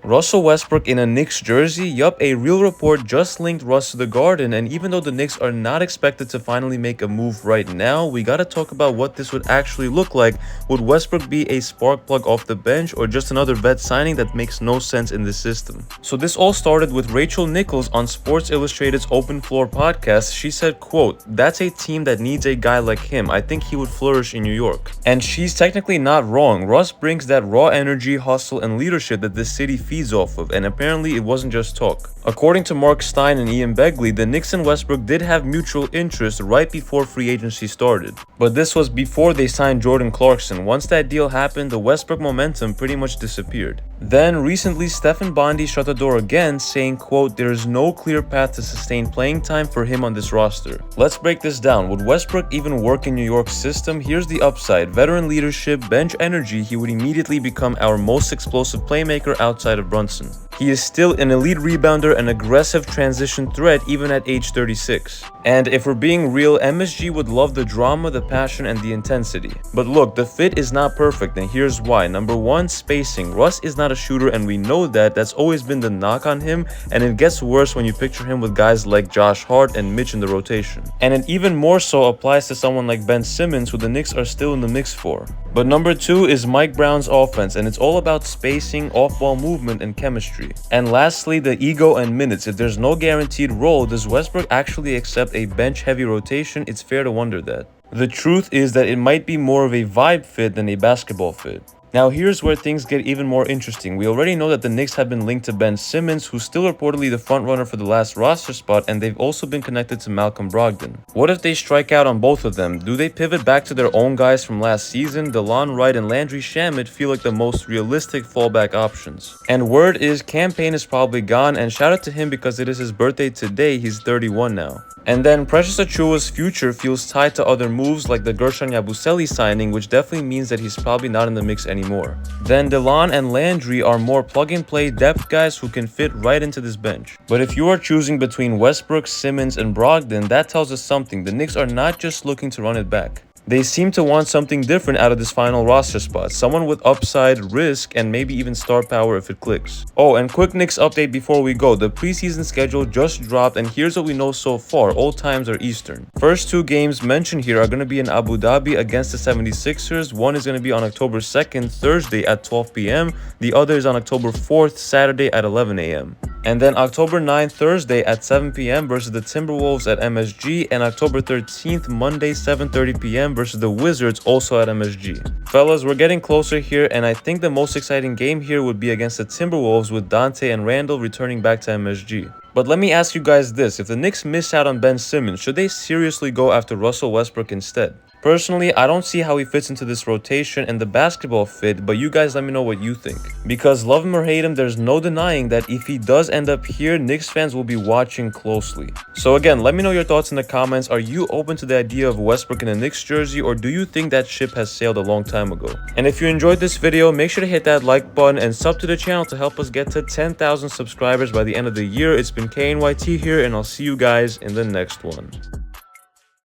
Russell Westbrook in a Knicks jersey? Yup, a real report just linked Russ to the Garden, and even though the Knicks are not expected to finally make a move right now, we gotta talk about what this would actually look like. Would Westbrook be a spark plug off the bench or just another vet signing that makes no sense in this system? So this all started with Rachel Nichols on Sports Illustrated's Open Floor podcast. She said, quote, "That's a team that needs a guy like him. I think he would flourish in New York." And she's technically not wrong. Russ brings that raw energy, hustle, and leadership that this city feeds off of, and apparently it wasn't just talk. According to Mark Stein and Ian Begley, the Knicks and Westbrook did have mutual interest right before free agency started. But this was before they signed Jordan Clarkson. Once that deal happened, the Westbrook momentum pretty much disappeared. Then, recently, Stephen Bondy shut the door again, saying, quote, "There is no clear path to sustain playing time for him on this roster." Let's break this down. Would Westbrook even work in New York's system? Here's the upside. Veteran leadership, bench energy, he would immediately become our most explosive playmaker outside of Brunson. He is still an elite rebounder and aggressive transition threat even at age 36. And if we're being real, MSG would love the drama, the passion, and the intensity. But look, the fit is not perfect, and here's why. Number one, spacing. Russ is not a shooter, and we know that. That's always been the knock on him, and it gets worse when you picture him with guys like Josh Hart and Mitch in the rotation. And it even more so applies to someone like Ben Simmons, who the Knicks are still in the mix for. But number two is Mike Brown's offense, and it's all about spacing, off-ball movement, and chemistry. And lastly, the ego and minutes. If there's no guaranteed role, does Westbrook actually accept a bench-heavy rotation? It's fair to wonder that. The truth is that it might be more of a vibe fit than a basketball fit. Now here's where things get even more interesting. We already know that the Knicks have been linked to Ben Simmons, who's still reportedly the frontrunner for the last roster spot, and they've also been connected to Malcolm Brogdon. What if they strike out on both of them? Do they pivot back to their own guys from last season? Delon Wright and Landry Shamet feel like the most realistic fallback options. And word is Cam Payne is probably gone, and shout out to him because it is his birthday today. He's 31 now. And then Precious Achua's future feels tied to other moves like the Gershon Yabusele signing, which definitely means that he's probably not in the mix anymore. Then Delon and Landry are more plug-and-play depth guys who can fit right into this bench. But if you are choosing between Westbrook, Simmons, and Brogdon, that tells us something. The Knicks are not just looking to run it back. They seem to want something different out of this final roster spot. Someone with upside, risk, and maybe even star power if it clicks. Oh, and quick Knicks update before we go. The preseason schedule just dropped, and here's what we know so far. All times are Eastern. First two games mentioned here are going to be in Abu Dhabi against the 76ers. One is going to be on October 2nd, Thursday at 12 p.m. The other is on October 4th, Saturday at 11 a.m. And then October 9th, Thursday at 7 p.m. versus the Timberwolves at MSG, and October 13th, Monday, 7:30 p.m. versus the Wizards, also at MSG. Fellas, we're getting closer here, and I think the most exciting game here would be against the Timberwolves with Dante and Randall returning back to MSG. But let me ask you guys this. If the Knicks miss out on Ben Simmons, should they seriously go after Russell Westbrook instead? Personally, I don't see how he fits into this rotation and the basketball fit, but you guys let me know what you think. Because love him or hate him, there's no denying that if he does end up here, Knicks fans will be watching closely. So again, let me know your thoughts in the comments. Are you open to the idea of Westbrook in a Knicks jersey, or do you think that ship has sailed a long time ago? And if you enjoyed this video, make sure to hit that like button and sub to the channel to help us get to 10,000 subscribers by the end of the year. It's been KNYT here, and I'll see you guys in the next one.